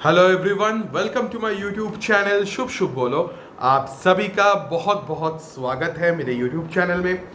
Hello everyone, welcome to my YouTube channel Shubh Shubh Bolo. आप सभी का बहुत बहुत स्वागत है मेरे यूट्यूब चैनल में।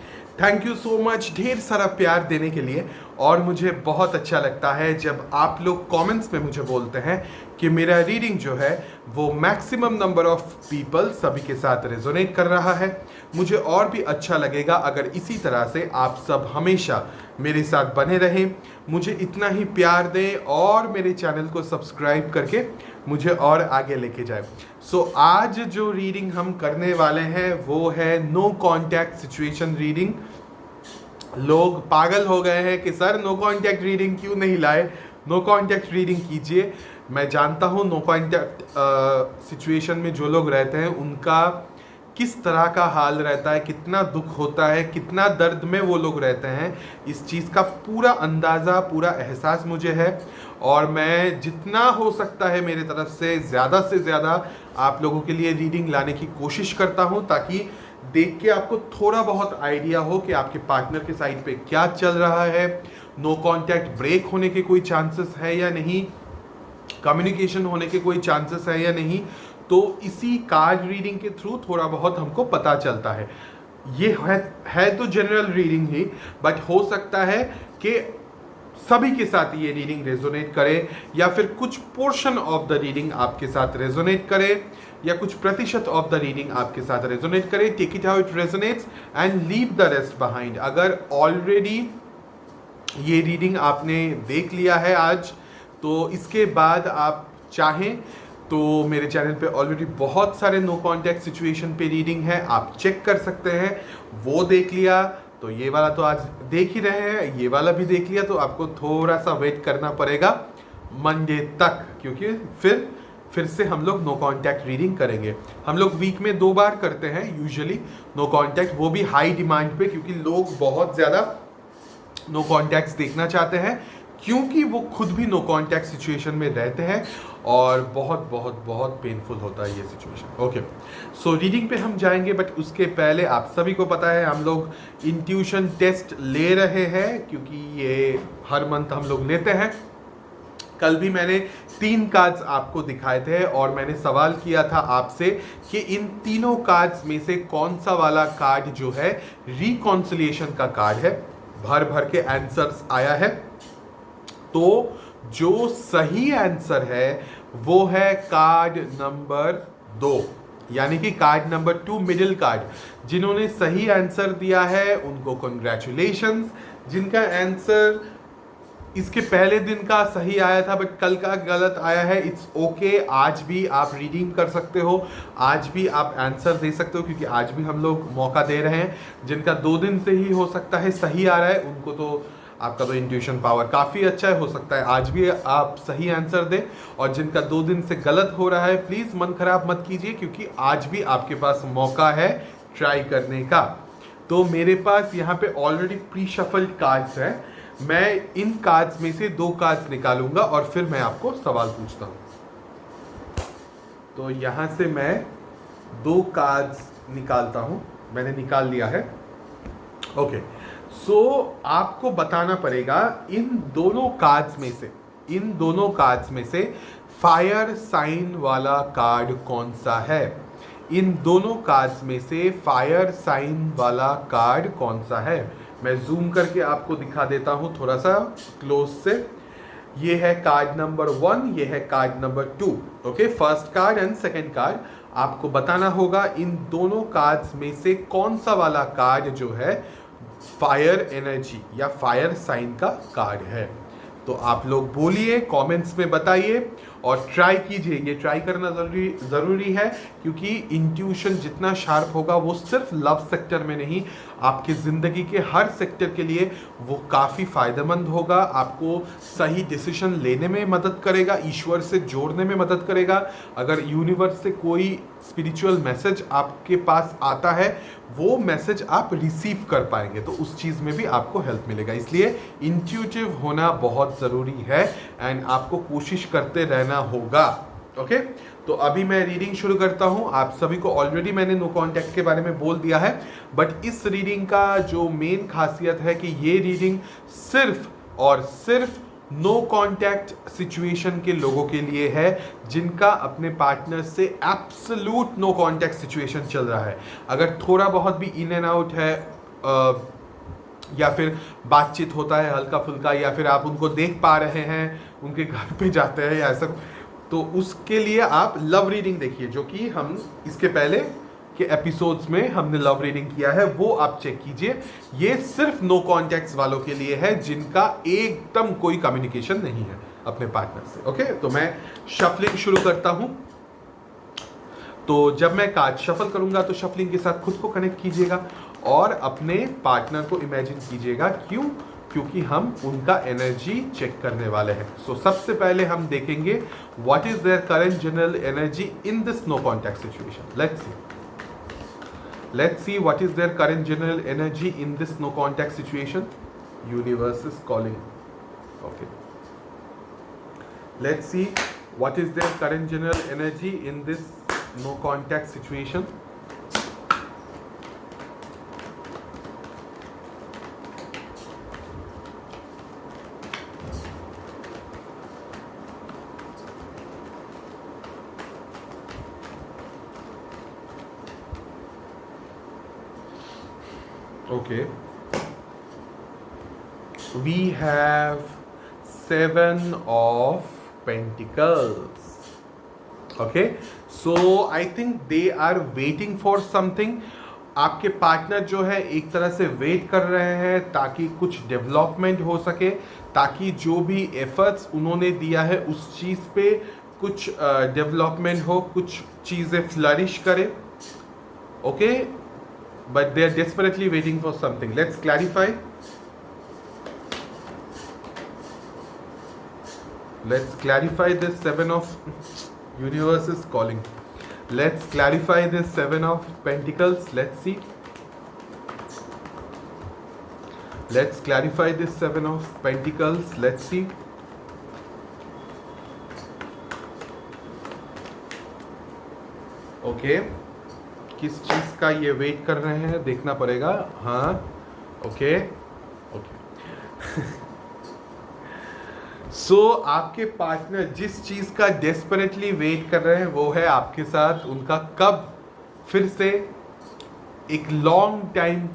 थैंक यू सो मच ढेर सारा प्यार देने के लिए। और मुझे बहुत अच्छा लगता है जब आप लोग कमेंट्स में मुझे बोलते हैं कि मेरा रीडिंग जो है वो मैक्सिमम नंबर ऑफ पीपल सभी के साथ रेजोनेट कर रहा है। मुझे और भी अच्छा लगेगा अगर इसी तरह से आप सब हमेशा मेरे साथ बने रहें, मुझे इतना ही प्यार दें और मेरे चैनल को सब्सक्राइब करके मुझे और आगे लेके जाए। सो आज जो रीडिंग हम करने वाले हैं वो है नो कॉन्टैक्ट सिचुएशन रीडिंग। लोग पागल हो गए हैं कि सर नो कॉन्टैक्ट रीडिंग क्यों नहीं लाए, नो कॉन्टैक्ट रीडिंग कीजिए। मैं जानता हूँ नो कॉन्टैक्ट सिचुएशन में जो लोग रहते हैं उनका किस तरह का हाल रहता है, कितना दुख होता है, कितना दर्द में वो लोग रहते हैं। इस चीज़ का पूरा अंदाज़ा, पूरा एहसास मुझे है और मैं जितना हो सकता है मेरे तरफ से ज़्यादा आप लोगों के लिए रीडिंग लाने की कोशिश करता हूँ, ताकि देख के आपको थोड़ा बहुत आइडिया हो कि आपके पार्टनर के साइड पे क्या चल रहा है, नो कॉन्टैक्ट ब्रेक होने के कोई चांसेस है या नहीं, कम्युनिकेशन होने के कोई चांसेस है या नहीं। तो इसी कार्ड रीडिंग के थ्रू थोड़ा बहुत हमको पता चलता है। ये है तो जनरल रीडिंग ही, बट हो सकता है कि सभी के साथ ये रीडिंग रेजोनेट करे या फिर कुछ पोर्शन ऑफ द रीडिंग आपके साथ रेजोनेट करे या कुछ प्रतिशत ऑफ द रीडिंग आपके साथ रेजोनेट करे। Take it how it resonates and leave the rest behind. अगर ऑलरेडी ये रीडिंग आपने देख लिया है आज, तो इसके बाद आप चाहें तो मेरे चैनल पे ऑलरेडी बहुत सारे नो कॉन्टैक्ट सिचुएशन पे रीडिंग है, आप चेक कर सकते हैं। वो देख लिया तो ये वाला तो आज देख ही रहे हैं, ये वाला भी देख लिया तो आपको थोड़ा सा वेट करना पड़ेगा मंडे तक, क्योंकि फिर से हम लोग नो कॉन्टैक्ट रीडिंग करेंगे। हम लोग वीक में 2 बार करते हैं यूजुअली नो कॉन्टैक्ट, वो भी हाई डिमांड पे, क्योंकि लोग बहुत ज़्यादा नो कॉन्टैक्ट्स देखना चाहते हैं, क्योंकि वो खुद भी नो कॉन्टैक्ट सिचुएशन में रहते हैं और बहुत बहुत बहुत पेनफुल होता है ये सिचुएशन। ओके, सो रीडिंग पे हम जाएंगे, बट उसके पहले आप सभी को पता है हम लोग इंट्यूशन टेस्ट ले रहे हैं, क्योंकि ये हर मंथ हम लोग लेते हैं। कल भी मैंने 3 कार्ड्स आपको दिखाए थे और मैंने सवाल किया था आपसे कि इन तीनों कार्ड्स में से कौन सा वाला कार्ड जो है रिकॉन्सिलिएशन का कार्ड है। भर भर के आंसर्स आया है, तो जो सही आंसर है वो है कार्ड नंबर 2, यानी कि कार्ड नंबर 2 मिडिल कार्ड। जिन्होंने सही आंसर दिया है उनको कॉन्ग्रेचुलेशंस। जिनका आंसर इसके पहले दिन का सही आया था बट कल का गलत आया है, इट्स ओके। आज भी आप रीडीम कर सकते हो, आज भी आप आंसर दे सकते हो, क्योंकि आज भी हम लोग मौका दे रहे हैं। जिनका 2 दिन से ही हो सकता है सही आ रहा है, उनको तो आपका तो इंट्यूशन पावर काफ़ी अच्छा है, हो सकता है आज भी आप सही आंसर दें। और जिनका 2 दिन से गलत हो रहा है, प्लीज़ मन खराब मत कीजिए, क्योंकि आज भी आपके पास मौका है ट्राई करने का। तो मेरे पास यहाँ पे ऑलरेडी प्री शफल्ड कार्ड्स हैं। मैं इन कार्ड्स में से 2 कार्ड्स निकालूंगा और फिर मैं आपको सवाल पूछता हूँ। तो यहाँ से मैं 2 कार्ड्स निकालता हूँ, मैंने निकाल लिया है। ओके, सो आपको बताना पड़ेगा इन दोनों कार्ड्स में से फायर साइन वाला कार्ड कौन सा है। इन दोनों कार्ड्स में से फायर साइन वाला कार्ड कौन सा है। मैं जूम करके आपको दिखा देता हूँ थोड़ा सा क्लोज से। ये है कार्ड नंबर 1, ये है card number 2। Okay, first card and second card. आपको बताना होगा इन दोनों कार्ड्स में से कौन सा वाला कार्ड जो है फायर एनर्जी या फायर साइन का कार्ड है। तो आप लोग बोलिए, कमेंट्स में बताइए और ट्राई कीजिए। ये ट्राई करना ज़रूरी है, क्योंकि इंट्यूशन जितना शार्प होगा वो सिर्फ लव सेक्टर में नहीं, आपकी ज़िंदगी के हर सेक्टर के लिए वो काफ़ी फ़ायदेमंद होगा। आपको सही डिसीजन लेने में मदद करेगा, ईश्वर से जोड़ने में मदद करेगा। अगर यूनिवर्स से कोई स्पिरिचुअल मैसेज आपके पास आता है, वो मैसेज आप रिसीव कर पाएंगे, तो उस चीज़ में भी आपको हेल्प मिलेगा। इसलिए इंट्यूटिव होना बहुत ज़रूरी है एंड आपको कोशिश करते रहना होगा। ओके, तो अभी मैं रीडिंग शुरू करता हूँ। आप सभी को ऑलरेडी मैंने नो कॉन्टैक्ट के बारे में बोल दिया है, बट इस रीडिंग का जो मेन खासियत है कि ये रीडिंग सिर्फ और सिर्फ नो कांटेक्ट सिचुएशन के लोगों के लिए है जिनका अपने पार्टनर से एब्सोल्यूट नो कांटेक्ट सिचुएशन चल रहा है। अगर थोड़ा बहुत भी इन एंड आउट है या फिर बातचीत होता है हल्का फुल्का, या फिर आप उनको देख पा रहे हैं, उनके घर पे जाते हैं या ऐसा, तो उसके लिए आप लव रीडिंग देखिए, जो कि हम इसके पहले के एपिसोड्स में हमने लव रीडिंग किया है, वो आप चेक कीजिए। ये सिर्फ नो कॉन्टैक्ट्स वालों के लिए है जिनका एकदम कोई कम्युनिकेशन नहीं है अपने पार्टनर से। ओके, तो मैं शफलिंग शुरू करता हूं। तो जब मैं कार्ड शफल करूंगा तो शफलिंग के साथ खुद को कनेक्ट कीजिएगा और अपने पार्टनर को इमेजिन कीजिएगा। क्यों? क्योंकि हम उनका एनर्जी चेक करने वाले हैं। सो सबसे पहले हम देखेंगे what is their current general energy in this no contact situation. Let's see what is their current general energy in this no contact situation. Universe is calling. Okay. Let's see what is their current general energy in this no contact situation. Okay, we have 7 of Pentacles. Okay, so I think they are waiting for something. आपके partner जो है एक तरह से wait कर रहे हैं ताकि कुछ डेवलपमेंट हो सके, ताकि जो भी एफर्ट्स उन्होंने दिया है उस चीज़ पे कुछ डेवलपमेंट हो, कुछ चीज़ें फ्लरिश करें। Okay, but they are desperately waiting for something. Let's clarify. Let's clarify this 7 of universe is calling. Let's clarify this 7 of Pentacles. Let's see. Let's clarify this 7 of Pentacles. Let's see. Okay. किस चीज़ का ये wait कर रहे हैं देखना पड़ेगा। हाँ, okay okay. सो आपके पार्टनर जिस चीज़ का डेस्परेटली वेट कर रहे हैं वो है आपके साथ उनका कब फिर से एक लॉन्ग टाइम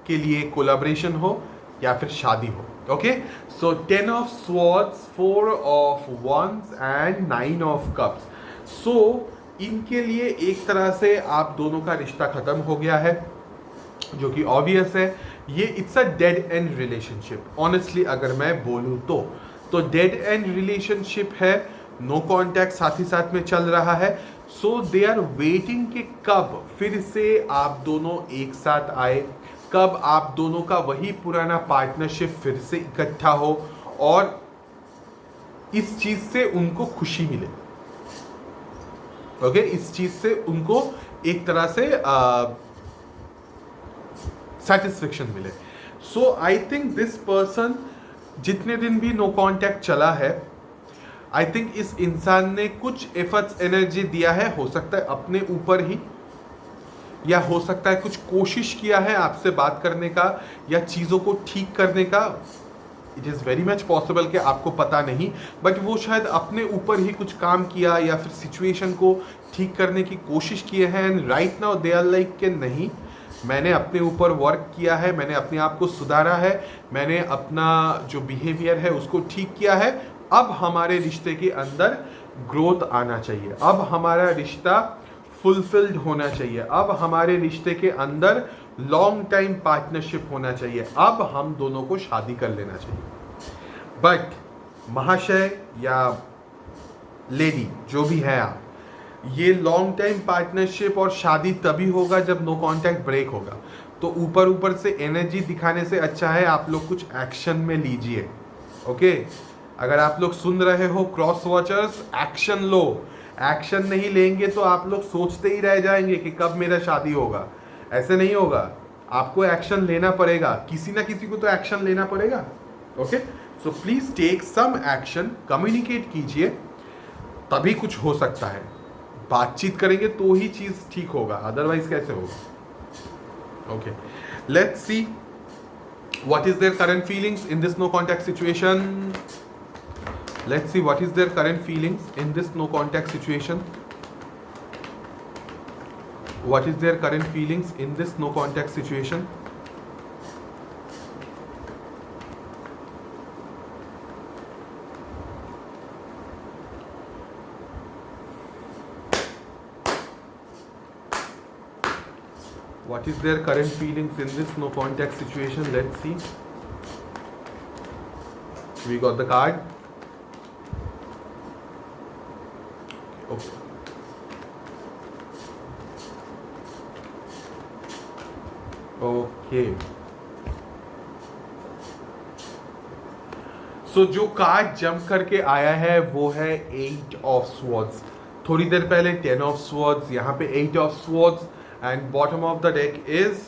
के लिए कोलैबोरेशन हो या फिर शादी हो। Okay, so 10 of swords, 4 of wands and 9 of cups. So इनके लिए एक तरह से आप दोनों का रिश्ता खत्म हो गया है, जो कि ऑब्वियस है। ये it's a dead and relationship. Honestly अगर मैं बोलूँ तो डेड एंड रिलेशनशिप है। नो कॉन्टैक्ट साथ ही साथ में चल रहा है। सो दे आर वेटिंग कि कब फिर से आप दोनों एक साथ आए, कब आप दोनों का वही पुराना पार्टनरशिप फिर से इकट्ठा हो और इस चीज़ से उनको खुशी मिले। ओके, इस चीज से उनको एक तरह से सेटिस्फेक्शन मिले। सो आई थिंक दिस पर्सन जितने दिन भी नो कांटेक्ट चला है, आई थिंक इस इंसान ने कुछ एफर्ट्स एनर्जी दिया है। हो सकता है अपने ऊपर ही, या हो सकता है कुछ कोशिश किया है आपसे बात करने का या चीज़ों को ठीक करने का। It is very much possible कि आपको पता नहीं, बट वो शायद अपने ऊपर ही कुछ काम किया या फिर सिचुएशन को ठीक करने की कोशिश किए हैं। And right now they are like कि नहीं, मैंने अपने ऊपर वर्क किया है, मैंने अपने आप को सुधारा है, मैंने अपना जो बिहेवियर है उसको ठीक किया है। अब हमारे रिश्ते के अंदर ग्रोथ आना चाहिए, अब हमारा रिश्ता फुलफिल्ड होना चाहिए, अब हमारे रिश्ते के अंदर लॉन्ग टाइम पार्टनरशिप होना चाहिए, अब हम दोनों को शादी कर लेना चाहिए। बट महाशय या लेडी जो भी है आप, ये लॉन्ग टाइम पार्टनरशिप और शादी तभी होगा जब नो कांटेक्ट ब्रेक होगा। तो ऊपर ऊपर से एनर्जी दिखाने से अच्छा है आप लोग कुछ एक्शन में लीजिए। ओके, अगर आप लोग सुन रहे हो क्रॉस वॉचर्स, एक्शन लो। एक्शन नहीं लेंगे तो आप लोग सोचते ही रह जाएंगे कि कब मेरा शादी होगा। ऐसे नहीं होगा, आपको एक्शन लेना पड़ेगा, किसी ना किसी को तो एक्शन लेना पड़ेगा। Okay, so please take some action, communicate कीजिए, तभी कुछ हो सकता है। बातचीत करेंगे तो ही चीज ठीक होगा, अदरवाइज कैसे होगा। Okay, let's see what is their current feelings in this no contact situation. Let's see what is their current feelings in this no contact situation. What is their current feelings in this no contact situation? What is their current feelings in this no contact situation? Let's see. We got the card. Okay. Okay so जो card jump करके आया है वो है 8 of swords. थोड़ी देर पहले 10 of swords, यहाँ पे 8 of swords and bottom of the deck is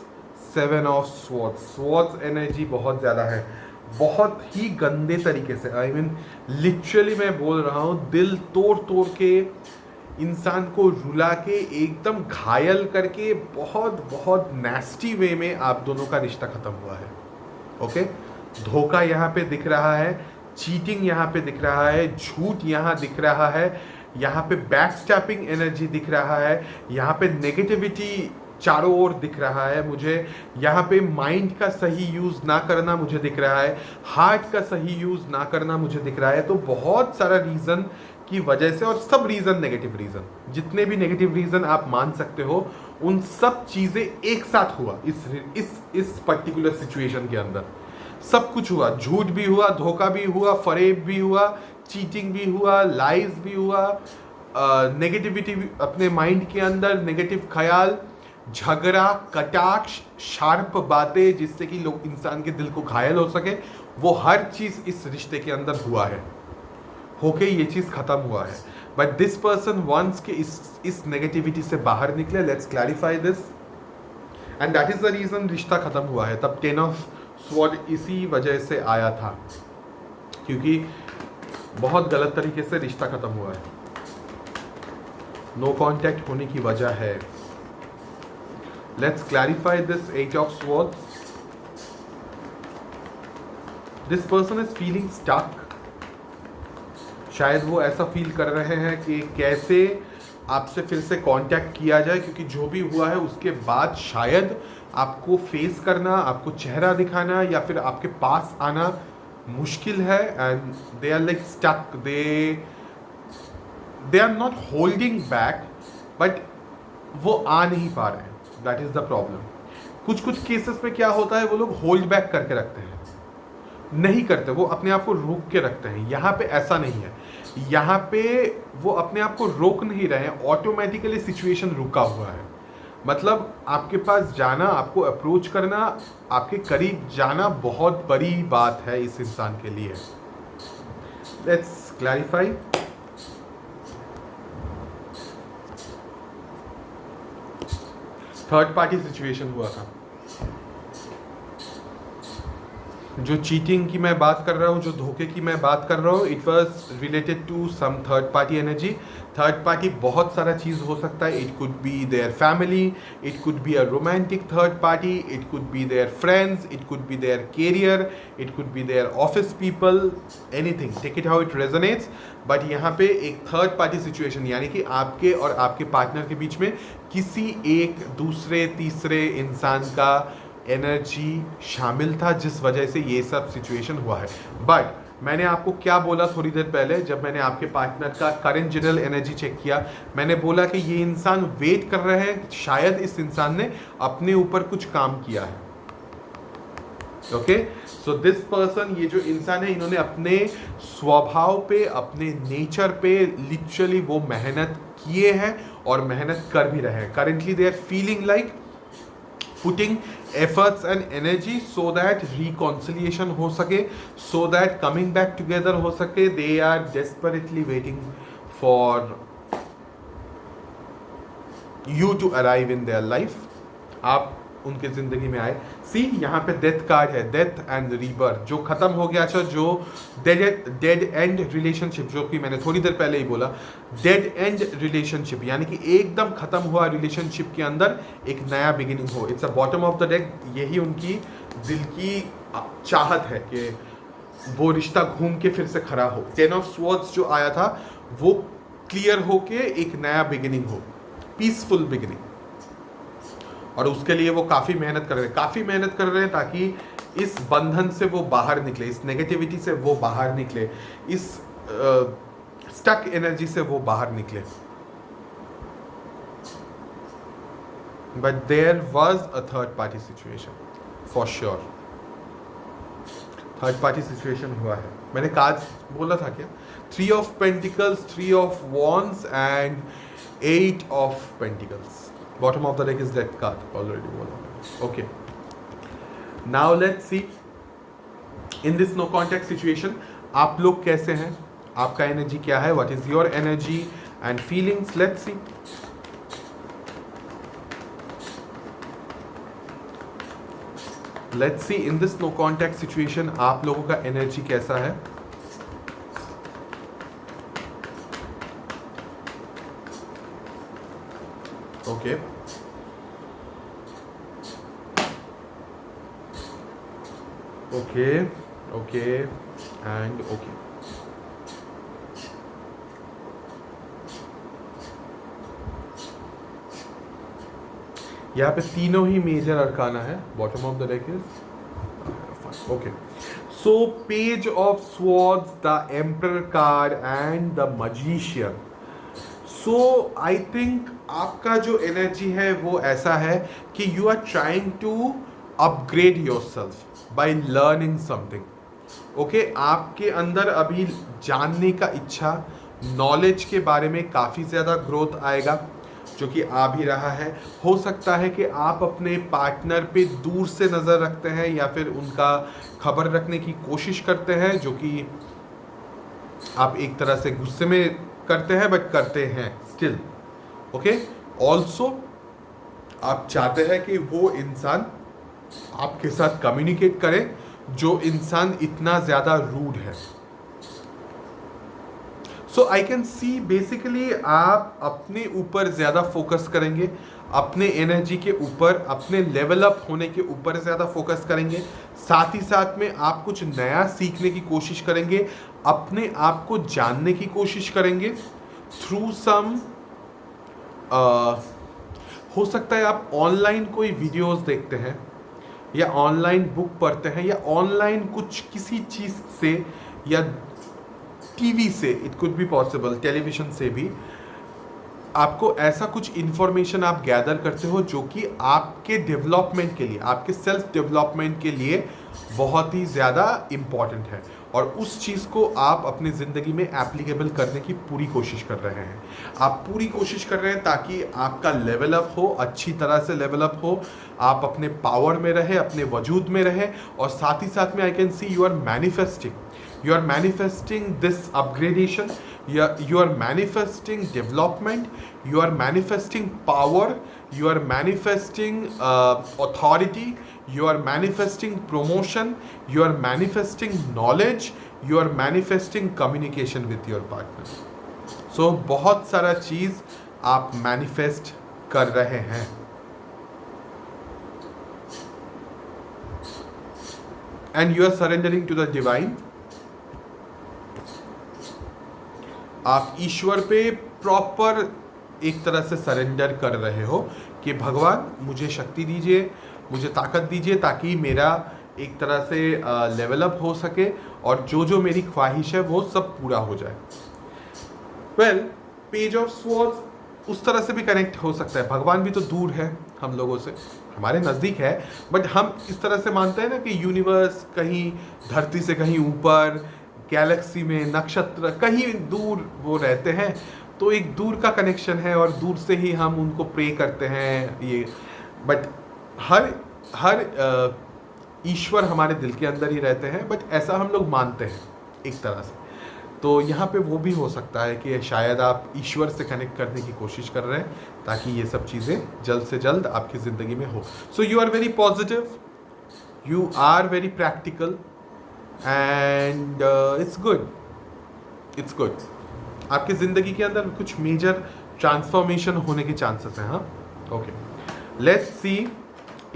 7 of swords. Swords energy बहुत ज़्यादा है, बहुत ही गंदे तरीके से. आई मीन लिटरली मैं बोल रहा हूँ, दिल तोड़ तोड़ के, इंसान को रुला के, एकदम घायल करके, बहुत बहुत नेस्टी वे में आप दोनों का रिश्ता खत्म हुआ है. ओके, धोखा यहाँ पे दिख रहा है, चीटिंग यहाँ पे दिख रहा है, झूठ यहाँ दिख रहा है, यहाँ पे बैकस्टैपिंग एनर्जी दिख रहा है, यहाँ पे नेगेटिविटी चारों ओर दिख रहा है मुझे. यहाँ पे माइंड का सही यूज़ ना करना मुझे दिख रहा है, हार्ट का सही यूज़ ना करना मुझे दिख रहा है. तो बहुत सारा रीज़न की वजह से, और सब रीज़न नेगेटिव रीज़न, जितने भी नेगेटिव रीज़न आप मान सकते हो, उन सब चीज़ें एक साथ हुआ इस पर्टिकुलर सिचुएशन के अंदर. सब कुछ हुआ, झूठ भी हुआ, धोखा भी हुआ, फरेब भी हुआ, चीटिंग भी हुआ, लाइज भी हुआ, नेगेटिविटी अपने माइंड के अंदर, नेगेटिव ख्याल, झगड़ा, कटाक्ष, शार्प बातें जिससे कि लोग, इंसान के दिल को घायल हो सके, वो हर चीज़ इस रिश्ते के अंदर हुआ है. होके ये चीज़ खत्म हुआ है. बट दिस पर्सन वंस के इस नेगेटिविटी से बाहर निकले. Let's clarify this, and that is the reason रिश्ता खत्म हुआ है. तब 10 ऑफ स्वॉर्ड इसी वजह से आया था, क्योंकि बहुत गलत तरीके से रिश्ता खत्म हुआ है. नो कॉन्टैक्ट होने की वजह है. Let's clarify this 8 of sword. This person is feeling stuck. शायद वो ऐसा फील कर रहे हैं कि कैसे आपसे फिर से कांटेक्ट किया जाए, क्योंकि जो भी हुआ है उसके बाद शायद आपको फेस करना, आपको चेहरा दिखाना या फिर आपके पास आना मुश्किल है. And they are like stuck, they are not holding back, but वो आ नहीं पा रहे हैं. That is the problem. कुछ केसेस में क्या होता है, वो लोग होल्ड बैक करके रखते हैं, नहीं करते, वो अपने आप को रोक के रखते हैं. यहाँ पे ऐसा नहीं है. यहाँ पे वो अपने आप को रोक नहीं रहे हैं, ऑटोमेटिकली सिचुएशन रुका हुआ है. मतलब आपके पास जाना, आपको अप्रोच करना, आपके करीब जाना बहुत बड़ी बात है इस इंसान के लिए. Let's clarify. Third party situation हुआ था. जो चीटिंग की मैं बात कर रहा हूँ, जो धोखे की मैं बात कर रहा हूँ, it was related to some third party energy. Third party बहुत सारा चीज़ हो सकता है. It could be their family, it could be a romantic third party, it could be their friends, it could be their career, it could be their office people, anything, take it how it resonates. But यहाँ पे एक third party situation, यानी कि आपके और आपके partner के बीच में किसी एक दूसरे तीसरे इंसान का एनर्जी शामिल था, जिस वजह से ये सब सिचुएशन हुआ है. बट मैंने आपको क्या बोला थोड़ी देर पहले, जब मैंने आपके पार्टनर का करंट जनरल एनर्जी चेक किया, मैंने बोला कि ये इंसान वेट कर रहे हैं, शायद इस इंसान ने अपने ऊपर कुछ काम किया है. ओके, सो दिस पर्सन, ये जो इंसान है, इन्होंने अपने स्वभाव पे, अपने नेचर पे लिटरली वो मेहनत किए हैं और मेहनत कर भी रहे हैं. Currently they are feeling like putting efforts and energy so that reconciliation हो सके, so that coming back together हो सके. They are desperately waiting for you to arrive in their life. आप उनके ज़िंदगी में आए. सी यहाँ पे डेथ कार्ड है, डेथ एंड रीबर्थ, जो ख़त्म हो गया. अच्छा, जो डेड एंड रिलेशनशिप, जो कि मैंने थोड़ी देर पहले ही बोला, डेड एंड रिलेशनशिप यानी कि एकदम ख़त्म हुआ रिलेशनशिप के अंदर एक नया बिगिनिंग हो. It's a bottom of the deck. यही उनकी दिल की चाहत है कि वो रिश्ता घूम के फिर से खड़ा हो। 10 ऑफ स्वॉर्ड्स जो आया था वो क्लियर होके एक नया बिगिनिंग हो, पीसफुल बिगिनिंग। और उसके लिए वो काफ़ी मेहनत कर रहे हैं ताकि इस बंधन से वो बाहर निकले, इस नेगेटिविटी से वो बाहर निकले, इस स्टक एनर्जी से वो बाहर निकले। But there was a third party situation for sure. Third party situation हुआ है। मैंने कार्ड्स बोला था क्या? 3 of pentacles, 3 of wands and 8 of pentacles. Bottom of the deck is death card, already बोला। Okay, now let's see in this no contact situation आप लोग कैसे हैं, आपका एनर्जी क्या है, what is your energy and feelings. Let's see. Let's see in this no contact situation आप लोगों का एनर्जी कैसा है। Okay, okay, okay and okay. यहाँ पे तीनों ही मेजर अरकाना है। Bottom of the deck is okay. So page of swords, the emperor card and the magician. So I think आपका जो एनर्जी है वो ऐसा है कि you are trying to upgrade yourself by learning something. Okay, आपके अंदर अभी जानने का इच्छा, नॉलेज के बारे में काफ़ी ज़्यादा ग्रोथ आएगा जो कि आ भी रहा है। हो सकता है कि आप अपने पार्टनर पे दूर से नज़र रखते हैं या फिर उनका खबर रखने की कोशिश करते हैं, जो कि आप एक तरह से गुस्से में करते हैं बट करते हैं स्टिल। ओके, ऑल्सो आप चाहते हैं कि वो इंसान आपके साथ कम्युनिकेट करे जो इंसान इतना ज़्यादा रूड है। सो आई कैन सी बेसिकली आप अपने ऊपर ज़्यादा फोकस करेंगे, अपने एनर्जी के ऊपर, अपने लेवल अप होने के ऊपर ज़्यादा फोकस करेंगे। साथ ही साथ में आप कुछ नया सीखने की कोशिश करेंगे, अपने आप को जानने की कोशिश करेंगे थ्रू सम हो सकता है आप ऑनलाइन कोई वीडियोस देखते हैं या ऑनलाइन बुक पढ़ते हैं या ऑनलाइन कुछ किसी चीज़ से या टीवी से, it could be possible television से भी आपको ऐसा कुछ इन्फॉर्मेशन आप गैदर करते हो जो कि आपके डेवलपमेंट के लिए, आपके सेल्फ डेवलपमेंट के लिए बहुत ही ज़्यादा इम्पॉर्टेंट है और उस चीज़ को आप अपनी ज़िंदगी में एप्लीकेबल करने की पूरी कोशिश कर रहे हैं। आप पूरी कोशिश कर रहे हैं ताकि आपका लेवल अप हो, अच्छी तरह से लेवल अप हो, आप अपने पावर में रहे, अपने वजूद में रहे। और साथ ही साथ में I can see you are manifesting this upgradation, you are manifesting development, you are manifesting power, you are manifesting authority, you are manifesting promotion, you are manifesting knowledge, you are manifesting communication with your partner. So बहुत सारा चीज़ आप manifest कर रहे हैं। And you are surrendering to the divine. आप ईश्वर पे proper एक तरह से सरेंडर कर रहे हो कि भगवान मुझे शक्ति दीजिए, मुझे ताकत दीजिए ताकि मेरा एक तरह से लेवल अप हो सके और जो जो मेरी ख्वाहिश है वो सब पूरा हो जाए। वेल, पेज ऑफ स्वॉर्ड्स उस तरह से भी कनेक्ट हो सकता है। भगवान भी तो दूर है हम लोगों से, हमारे नज़दीक है, बट हम इस तरह से मानते हैं ना कि यूनिवर्स कहीं धरती से कहीं ऊपर, गैलेक्सी में नक्षत्र कहीं दूर वो रहते हैं, तो एक दूर का कनेक्शन है और दूर से ही हम उनको प्रे करते हैं ये। बट हर ईश्वर हमारे दिल के अंदर ही रहते हैं, बट ऐसा हम लोग मानते हैं एक तरह से। तो यहाँ पे वो भी हो सकता है कि शायद आप ईश्वर से कनेक्ट करने की कोशिश कर रहे हैं ताकि ये सब चीज़ें जल्द से जल्द आपकी ज़िंदगी में हो। So you are very positive, you are very practical and it's good. आपकी ज़िंदगी के अंदर कुछ मेजर ट्रांसफॉर्मेशन होने के चांसेस हैं। हाँ, okay, let's see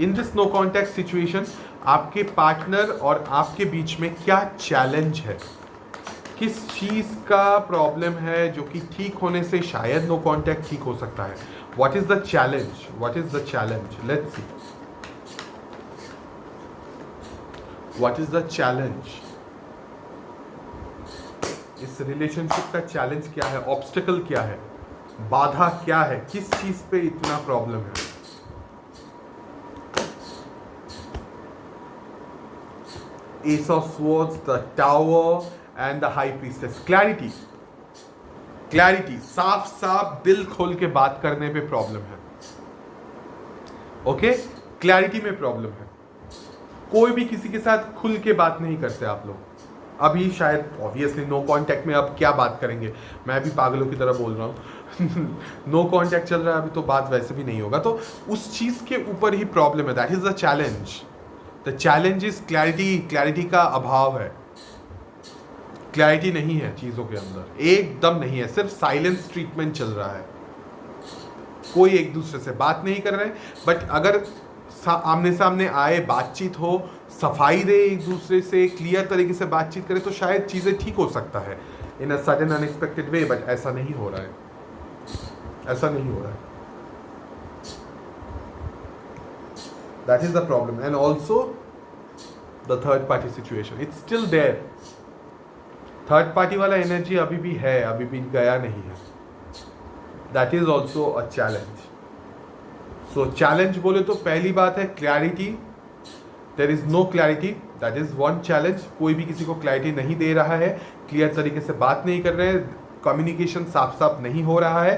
in this no contact situation आपके पार्टनर और आपके बीच में क्या चैलेंज है, किस चीज़ का प्रॉब्लम है जो कि ठीक होने से शायद नो कांटेक्ट ठीक हो सकता है. What is the challenge, what is the challenge, let's see. What is the challenge, इस रिलेशनशिप का चैलेंज क्या है, ऑब्स्टिकल क्या है, बाधा क्या है, किस चीज पे इतना प्रॉब्लम है. S of swords, the tower and the high priestess. Clarity, clarity, साफ साफ दिल खोल के बात करने पे प्रॉब्लम है. ओके, क्लैरिटी में प्रॉब्लम है. कोई भी किसी के साथ खुल के बात नहीं करते आप लोग. अभी शायद ऑब्वियसली नो कांटेक्ट में अब क्या बात करेंगे, मैं भी पागलों की तरह बोल रहा हूँ. नो कांटेक्ट चल रहा है अभी, तो बात वैसे भी नहीं होगा. तो उस चीज़ के ऊपर ही प्रॉब्लम है. That is the challenge. The challenge is clarity. Clarity का अभाव है, क्लैरिटी नहीं है चीज़ों के अंदर, एकदम नहीं है. सिर्फ साइलेंस ट्रीटमेंट चल रहा है. कोई एक दूसरे से बात नहीं कर रहे. बट अगर आमने सामने आए, बातचीत हो, सफाई दे, एक दूसरे से क्लियर तरीके से बातचीत करें, तो शायद चीज़ें ठीक हो सकता है in a sudden unexpected way. But ऐसा नहीं हो रहा है, ऐसा नहीं हो रहा है. That is the problem. And also the third party situation, it's still there. Third party वाला एनर्जी अभी भी है, अभी भी गया नहीं है. That is also a challenge. So challenge बोले तो पहली बात है clarity. There is no clarity, that is one challenge. कोई भी किसी को क्लैरिटी नहीं दे रहा है, क्लियर तरीके से बात नहीं कर रहे हैं, कम्युनिकेशन साफ साफ नहीं हो रहा है,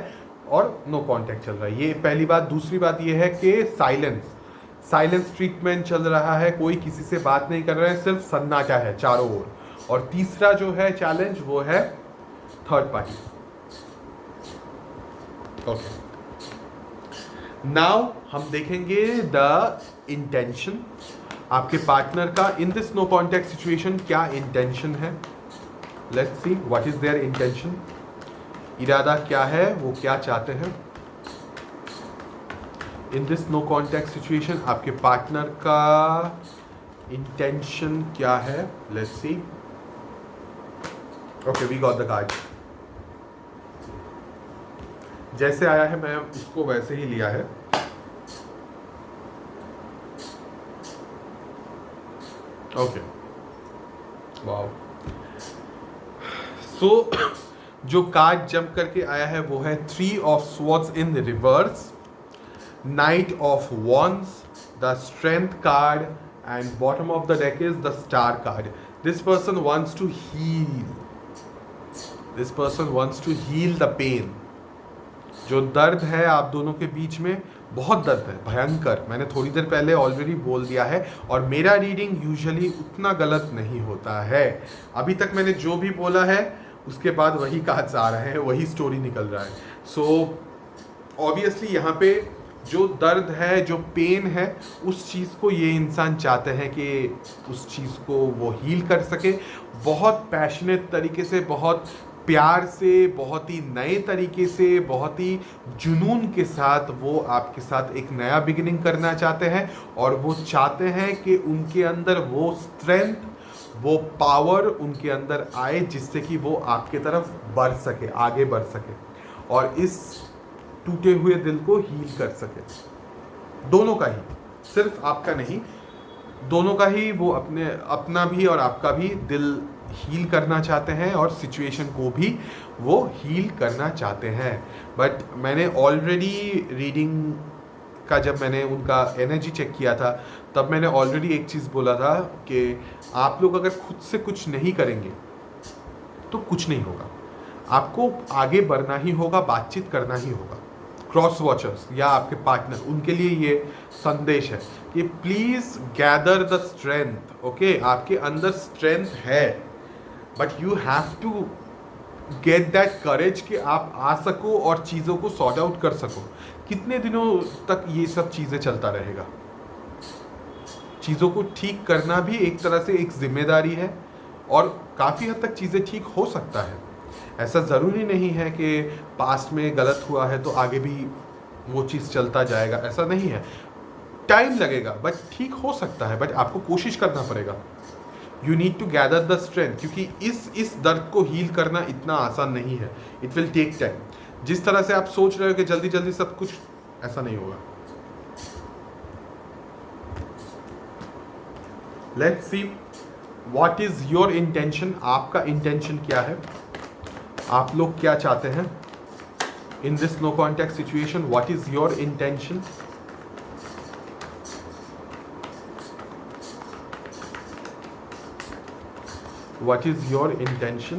और नो कांटेक्ट चल रहा है. ये पहली बात. दूसरी बात ये है कि साइलेंस ट्रीटमेंट चल रहा है. कोई किसी से बात नहीं कर रहा है, सिर्फ सन्नाटा है चारों ओर. और तीसरा जो है चैलेंज, वो है थर्ड पार्टी. ओके, नाउ हम देखेंगे द इंटेंशन. आपके पार्टनर का in this no contact situation क्या इंटेंशन है. Let's see what is their intention. इरादा क्या है, वो क्या चाहते हैं in this no contact situation. आपके पार्टनर का इंटेंशन क्या है. Let's see. Okay, we got the card. जैसे आया है मैं उसको वैसे ही लिया है. Okay, wow. सो जो कार्ड जंप करके आया है वो है 3 of swords in the reverse, knight of wands, the strength card, and bottom of the deck is the star card. This person wants to heal. This person wants to heal the pain. जो दर्द है आप दोनों के बीच में, बहुत दर्द है, भयंकर. मैंने थोड़ी देर पहले ऑलरेडी बोल दिया है. और मेरा रीडिंग यूजुअली उतना गलत नहीं होता है. अभी तक मैंने जो भी बोला है उसके बाद वही कार्ड्स आ रहे हैं, वही स्टोरी निकल रहा है. सो ऑब्वियसली यहाँ पे जो दर्द है, जो पेन है, उस चीज़ को ये इंसान चाहते हैं कि उस चीज़ को वो हील कर सके. बहुत पैशनेट तरीके से, बहुत प्यार से, बहुत ही नए तरीके से, बहुत ही जुनून के साथ वो आपके साथ एक नया बिगिनिंग करना चाहते हैं. और वो चाहते हैं कि उनके अंदर वो स्ट्रेंथ, वो पावर उनके अंदर आए, जिससे कि वो आपके तरफ बढ़ सके, आगे बढ़ सके, और इस टूटे हुए दिल को हील कर सके. दोनों का ही, सिर्फ आपका नहीं, दोनों का ही. वो अपना भी और आपका भी दिल हील करना चाहते हैं, और सिचुएशन को भी वो हील करना चाहते हैं. बट मैंने ऑलरेडी रीडिंग का, जब मैंने उनका एनर्जी चेक किया था, तब मैंने ऑलरेडी एक चीज़ बोला था कि आप लोग अगर खुद से कुछ नहीं करेंगे तो कुछ नहीं होगा. आपको आगे बढ़ना ही होगा, बातचीत करना ही होगा. क्रॉस वॉचर्स या आपके पार्टनर, उनके लिए ये संदेश है कि please gather the strength. Okay, आपके अंदर स्ट्रेंथ है, but you have to get that courage कि आप आ सको और चीज़ों को सॉर्ट आउट कर सको. कितने दिनों तक ये सब चीज़ें चलता रहेगा. चीज़ों को ठीक करना भी एक तरह से एक जिम्मेदारी है, और काफ़ी हद तक चीज़ें ठीक हो सकता है. ऐसा ज़रूरी नहीं है कि पास्ट में गलत हुआ है तो आगे भी वो चीज़ चलता जाएगा, ऐसा नहीं है. टाइम लगेगा बट ठीक हो सकता है, बट आपको कोशिश करना पड़ेगा। You need to gather the strength, क्योंकि इस दर्द को हील करना इतना आसान नहीं है। It will take time. जिस तरह से आप सोच रहे हो कि जल्दी जल्दी सब कुछ, ऐसा नहीं होगा। Let's see what is your intention. आपका इंटेंशन क्या है, आप लोग क्या चाहते हैं in this no contact situation? What is your intention? What is your intention?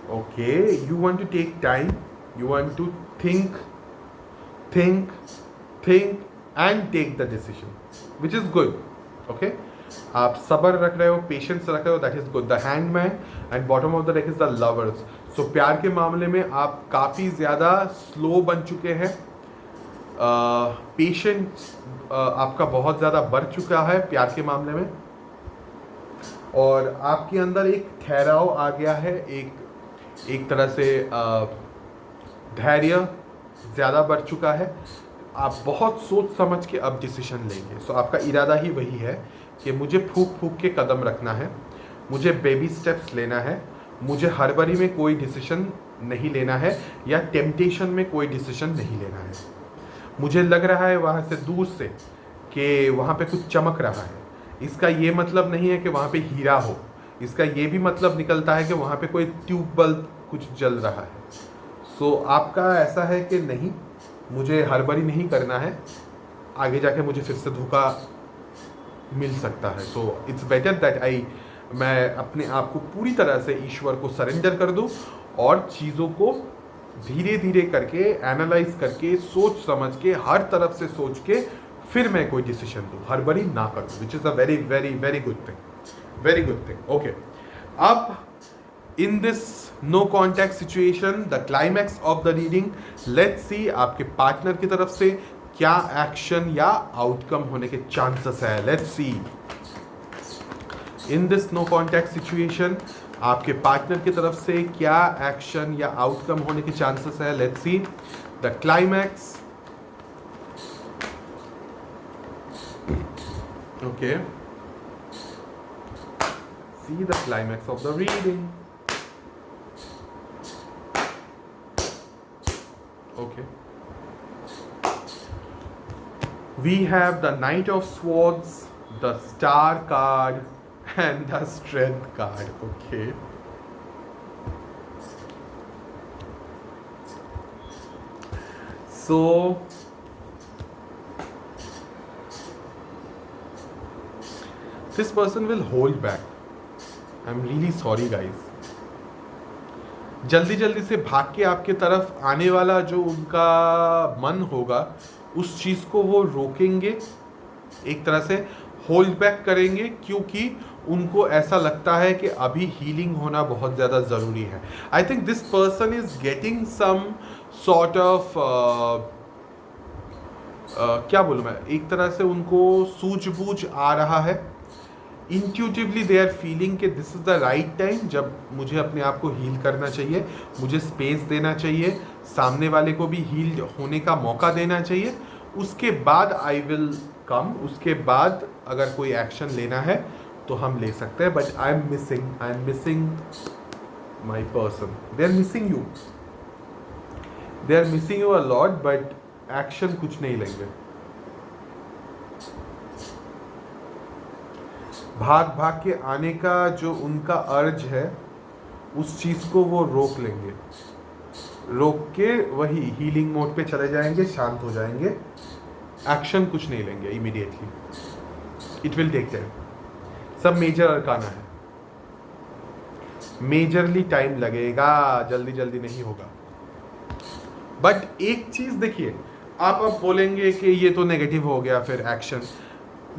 Okay, you want to take time. You want to think and take the decision, which is good. Okay, आप सब्र रख रहे हो, patience रख रहे हो, that is good. The hangman and bottom of the deck is the lovers. So प्यार के मामले में आप काफ़ी ज़्यादा स्लो बन चुके हैं। पेशेंस आपका बहुत ज़्यादा बढ़ चुका है प्यार के मामले में, और आपके अंदर एक ठहराव आ गया है, एक तरह से धैर्य ज़्यादा बढ़ चुका है। आप बहुत सोच समझ के अब डिसीजन लेंगे। सो आपका इरादा ही वही है कि मुझे फूक फूक के कदम रखना है, मुझे बेबी स्टेप्स लेना है, मुझे हड़बड़ी में कोई डिसीजन नहीं लेना है, या टेम्पटेशन में कोई डिसीजन नहीं लेना है। मुझे लग रहा है वहाँ से दूर से कि वहाँ पे कुछ चमक रहा है। इसका ये मतलब नहीं है कि वहाँ पे हीरा हो, इसका ये भी मतलब निकलता है कि वहाँ पे कोई ट्यूब बल्ब कुछ जल रहा है। सो आपका ऐसा है कि नहीं, मुझे हड़बड़ी नहीं करना है, आगे जाके मुझे फिर से धोखा मिल सकता है। सो इट्स बेटर दैट मैं अपने आप को पूरी तरह से ईश्वर को सरेंडर कर दूँ और चीज़ों को धीरे धीरे करके एनालाइज करके सोच समझ के हर तरफ से सोच के फिर मैं कोई डिसीजन दूँ, हड़बड़ी ना करूँ, which is a very very very good thing, very good thing. Okay, अब in this no contact situation the climax of the reading, let's see आपके पार्टनर की तरफ से क्या एक्शन या आउटकम होने के चांसेस है। Let's see in this no contact situation आपके पार्टनर की तरफ से क्या एक्शन या आउटकम होने के चांसेस है। Let's see the climax. Okay, see the climax of the reading. Okay, we have the Knight of Swords, the Star card and the Strength card. Okay, so this person will hold back. I'm really sorry guys. जल्दी जल्दी से भाग के आपके तरफ आने वाला जो उनका मन होगा, उस चीज़ को वो रोकेंगे, एक तरह से होल्ड बैक करेंगे, क्योंकि उनको ऐसा लगता है कि अभी हीलिंग होना बहुत ज़्यादा ज़रूरी है। I think this person is getting some sort of क्या बोलूँ मैं, एक तरह से उनको सूझबूझ आ रहा है। इंट्यूटिवली दे आर फीलिंग कि this is the right time, जब मुझे अपने आप को हील करना चाहिए, मुझे स्पेस देना चाहिए, सामने वाले को भी हील होने का मौका देना चाहिए। उसके बाद आई विल कम, उसके बाद अगर कोई एक्शन लेना है तो हम ले सकते हैं। But I am missing my person, they are missing you a lot, but action कुछ नहीं लेंगे। भाग भाग के आने का जो उनका अर्ज है, उस चीज़ को वो रोक लेंगे, रोक के वही हीलिंग मोड पे चले जाएंगे, शांत हो जाएंगे, एक्शन कुछ नहीं लेंगे immediately. It will take time. सब मेजर अरकाना है, मेजरली टाइम लगेगा, जल्दी जल्दी नहीं होगा। बट एक चीज़ देखिए, आप अब बोलेंगे कि ये तो नेगेटिव हो गया, फिर एक्शन।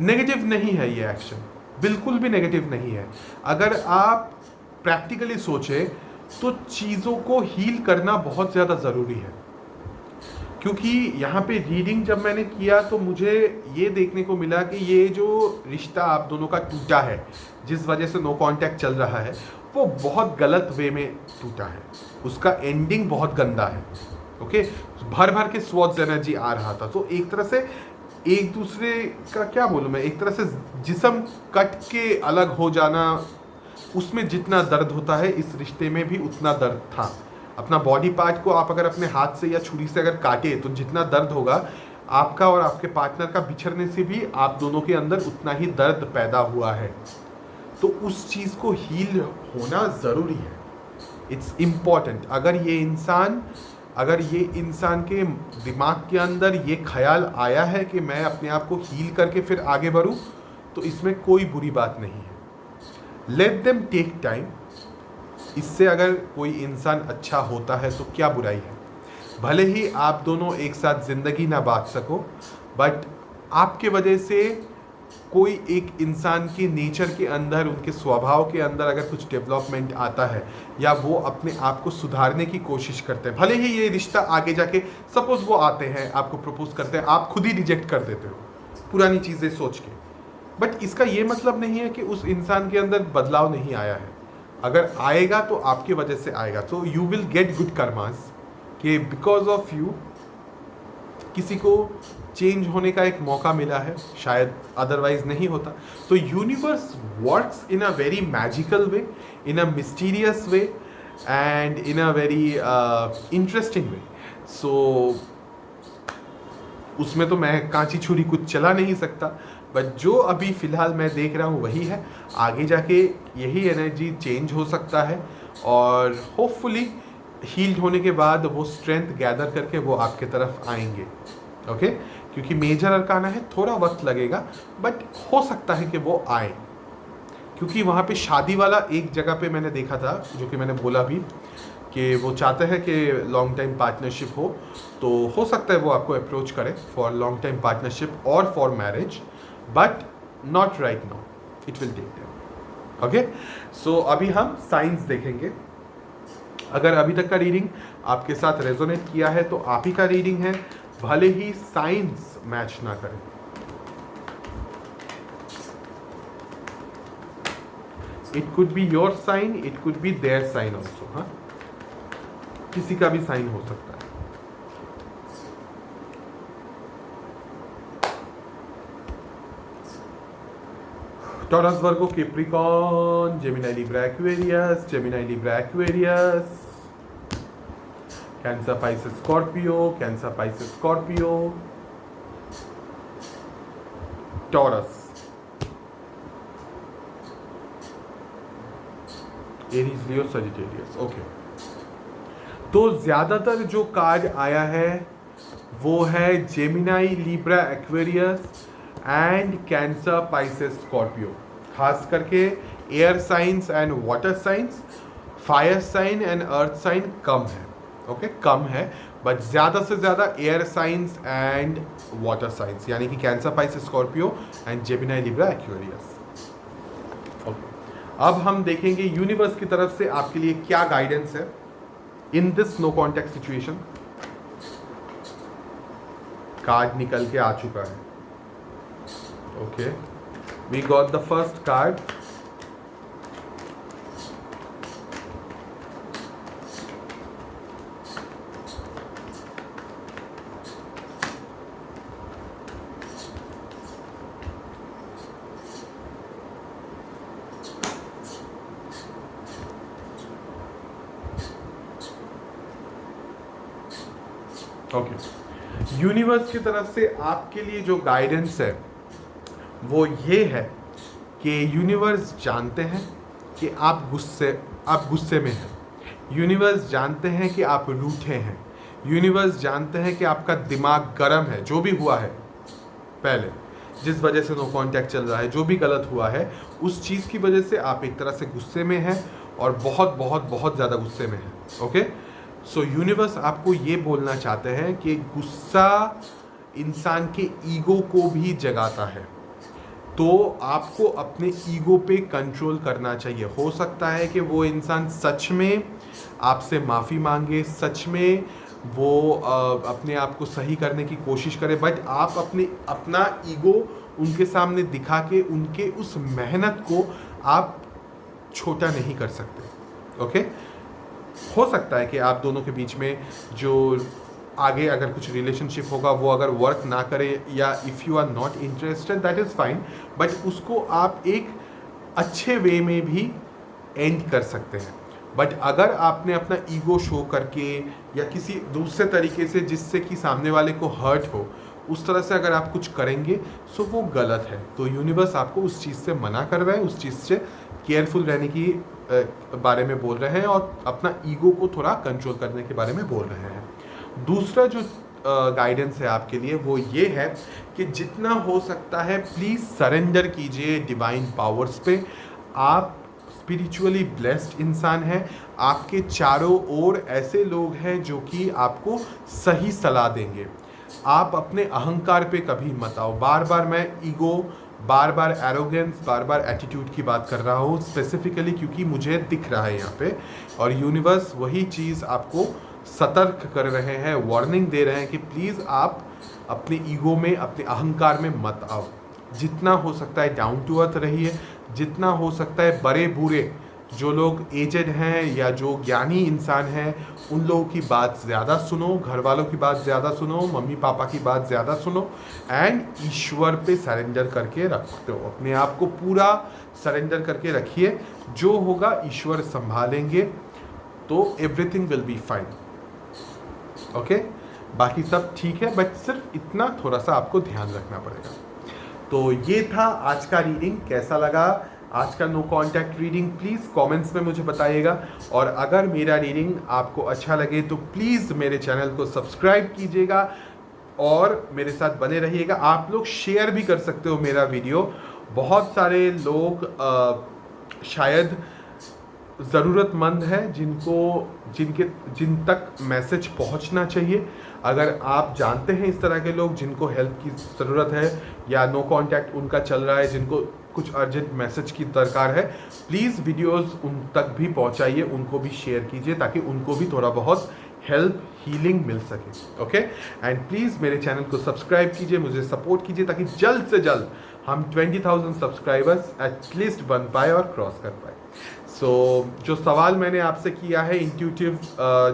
नेगेटिव नहीं है ये एक्शन, बिल्कुल भी नेगेटिव नहीं है। अगर आप प्रैक्टिकली सोचें तो चीज़ों को हील करना बहुत ज़्यादा ज़रूरी है, क्योंकि यहाँ पे रीडिंग जब मैंने किया तो मुझे ये देखने को मिला कि ये जो रिश्ता आप दोनों का टूटा है, जिस वजह से नो कांटेक्ट चल रहा है, वो बहुत गलत वे में टूटा है, उसका एंडिंग बहुत गंदा है। ओके, भर भर के स्वॉट्स एनर्जी आ रहा था, तो एक तरह से एक दूसरे का क्या बोलूँ मैं, एक तरह से जिस्म कट के अलग हो जाना, उसमें जितना दर्द होता है इस रिश्ते में भी उतना दर्द था। अपना बॉडी पार्ट को आप अगर अपने हाथ से या छुरी से अगर काटे तो जितना दर्द होगा, आपका और आपके पार्टनर का बिछड़ने से भी आप दोनों के अंदर उतना ही दर्द पैदा हुआ है। तो उस चीज़ को हील होना ज़रूरी है, इट्स इम्पॉर्टेंट। अगर ये इंसान के दिमाग के अंदर ये ख्याल आया है कि मैं अपने आप को हील करके फिर आगे बढ़ूँ, तो इसमें कोई बुरी बात नहीं है। Let them take time. इससे अगर कोई इंसान अच्छा होता है तो क्या बुराई है। भले ही आप दोनों एक साथ ज़िंदगी ना बांट सको, बट आपके वजह से कोई एक इंसान के नेचर के अंदर, उनके स्वभाव के अंदर अगर कुछ डेवलपमेंट आता है या वो अपने आप को सुधारने की कोशिश करते हैं, भले ही ये रिश्ता आगे जाके सपोज वो आते हैं, आपको प्रपोज करते हैं, आप खुद ही रिजेक्ट कर देते हो पुरानी चीज़ें सोच के, बट इसका ये मतलब नहीं है कि उस इंसान के अंदर बदलाव नहीं आया है। अगर आएगा तो आपकी वजह से आएगा। तो you will get good karmas कि बिकॉज ऑफ यू किसी को चेंज होने का एक मौका मिला है, शायद अदरवाइज नहीं होता। तो universe works in a very magical way, in a mysterious way and in a very interesting way. So उसमें तो मैं कांची छुरी कुछ चला नहीं सकता, बट जो अभी फ़िलहाल मैं देख रहा हूँ वही है। आगे जाके यही एनर्जी चेंज हो सकता है और होपफुली हील्ड होने के बाद वो स्ट्रेंथ गैदर करके वो आपके तरफ आएंगे। ओके, क्योंकि मेजर अरकाना है, थोड़ा वक्त लगेगा, बट हो सकता है कि वो आए। क्योंकि वहाँ पे शादी वाला एक जगह पे मैंने देखा था, जो कि मैंने बोला भी कि वो चाहते हैं कि लॉन्ग टाइम पार्टनरशिप हो सकता है वो आपको अप्रोच करे फॉर लॉन्ग टाइम पार्टनरशिप और for marriage, but not right now, it will take time. Okay, so अभी हम साइंस देखेंगे। अगर अभी तक का रीडिंग आपके साथ रेजोनेट किया है तो आप ही का रीडिंग है, भले ही साइंस मैच ना करें। It could be your sign, it could be their sign also. हाँ, किसी का भी साइन हो सकता है। Taurus, Virgo, Capricorn, Gemini, Libra, Aquarius, Gemini, Libra, Aquarius, Cancer, Pisces, Scorpio, Cancer, Pisces, Scorpio, Taurus, Aries, Leo, Sagittarius. Okay, तो ज्यादातर जो कार्ड आया है वो है Gemini, Libra, Aquarius and Cancer, Pisces, Scorpio. खास करके air signs and water signs, fire sign and earth sign कम है। ओके, कम है, बट ज़्यादा से ज़्यादा air signs and water science, यानी कि cancer, Pisces, Scorpio and Gemini, Libra, Aquarius. Okay, अब हम देखेंगे यूनिवर्स की तरफ से आपके लिए क्या गाइडेंस है in this no contact situation. Card निकल के आ चुका है। Okay, we got the first card. Okay, universe की तरफ से आपके लिए जो गाइडेंस है वो ये है कि यूनिवर्स जानते हैं कि आप गुस्से में हैं। यूनिवर्स जानते हैं कि आप रूठे हैं। यूनिवर्स जानते हैं कि आपका दिमाग गर्म है, जो भी हुआ है पहले, जिस वजह से नो कांटेक्ट चल रहा है, जो भी गलत हुआ है, उस चीज़ की वजह से आप एक तरह से गुस्से में हैं और बहुत बहुत बहुत ज़्यादा गुस्से में हैं। ओके, सो यूनिवर्स आपको ये बोलना चाहते हैं कि गुस्सा इंसान के ईगो को भी जगाता है, तो आपको अपने ईगो पे कंट्रोल करना चाहिए। हो सकता है कि वो इंसान सच में आपसे माफ़ी मांगे, सच में वो अपने आप को सही करने की कोशिश करे, बट आप अपना ईगो उनके सामने दिखा के उनके उस मेहनत को आप छोटा नहीं कर सकते। ओके, हो सकता है कि आप दोनों के बीच में जो आगे अगर कुछ रिलेशनशिप होगा वो अगर वर्क ना करे, या if you are not interested that is fine, but उसको आप एक अच्छे वे में भी एंड कर सकते हैं। बट अगर आपने अपना ईगो शो करके या किसी दूसरे तरीके से जिससे कि सामने वाले को हर्ट हो, उस तरह से अगर आप कुछ करेंगे सो वो गलत है। तो यूनिवर्स आपको उस चीज़ से मना कर रहा है, उस चीज़ से केयरफुल रहने की बारे में बोल रहे हैं और अपना ईगो को थोड़ा कंट्रोल करने के बारे में बोल रहे हैं। दूसरा जो गाइडेंस है आपके लिए वो ये है कि जितना हो सकता है प्लीज़ सरेंडर कीजिए डिवाइन पावर्स पे। आप स्पिरिचुअली ब्लेस्ड इंसान हैं, आपके चारों ओर ऐसे लोग हैं जो कि आपको सही सलाह देंगे। आप अपने अहंकार पे कभी मत आओ। बार बार मैं ईगो, बार बार एरोगेंस, बार बार एटीट्यूड की बात कर रहा हूँ स्पेसिफिकली क्योंकि मुझे दिख रहा है यहाँ पे, और यूनिवर्स वही चीज़ आपको सतर्क कर रहे हैं, वार्निंग दे रहे हैं कि प्लीज़ आप अपने ईगो में, अपने अहंकार में मत आओ। जितना हो सकता है डाउन टू अर्थ रहिए, जितना हो सकता है बड़े बूढ़े जो लोग एजेड हैं या जो ज्ञानी इंसान हैं उन लोगों की बात ज़्यादा सुनो, घर वालों की बात ज़्यादा सुनो, मम्मी पापा की बात ज़्यादा सुनो, एंड ईश्वर पे सरेंडर करके रखते हो। अपने आप को पूरा सरेंडर करके रखिए, जो होगा ईश्वर संभालेंगे, तो everything will be fine. Okay, बाकी सब ठीक है, बट सिर्फ इतना थोड़ा सा आपको ध्यान रखना पड़ेगा। तो ये था आज का रीडिंग। कैसा लगा आज का no contact reading please comments में मुझे बताइएगा, और अगर मेरा रीडिंग आपको अच्छा लगे तो प्लीज़ मेरे चैनल को सब्सक्राइब कीजिएगा और मेरे साथ बने रहिएगा। आप लोग शेयर भी कर सकते हो मेरा वीडियो। बहुत सारे लोग शायद ज़रूरतमंद है जिन तक मैसेज पहुंचना चाहिए। अगर आप जानते हैं इस तरह के लोग जिनको हेल्प की ज़रूरत है या नो कांटेक्ट उनका चल रहा है, जिनको कुछ अर्जेंट मैसेज की दरकार है, प्लीज़ वीडियोस उन तक भी पहुंचाइए, उनको भी शेयर कीजिए ताकि उनको भी थोड़ा बहुत हेल्प, हीलिंग मिल सके। ओके, एंड प्लीज़ मेरे चैनल को सब्सक्राइब कीजिए, मुझे सपोर्ट कीजिए ताकि जल्द से जल्द हम 20,000 सब्सक्राइबर्स एटलीस्ट बन पाए और क्रॉस कर पाए। जो सवाल मैंने आपसे किया है, इंट्यूटिव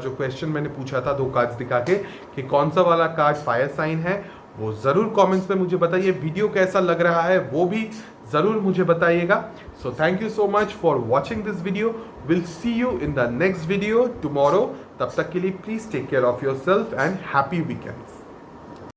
जो क्वेश्चन मैंने पूछा था 2 कार्ड्स दिखा के कि कौन सा वाला कार्ड फायर साइन है, वो ज़रूर कमेंट्स में मुझे बताइए। वीडियो कैसा लग रहा है वो भी ज़रूर मुझे बताइएगा। So thank you so much for watching this video. Will see you in the next video tomorrow. तब तक के लिए please take care of yourself and happy weekends.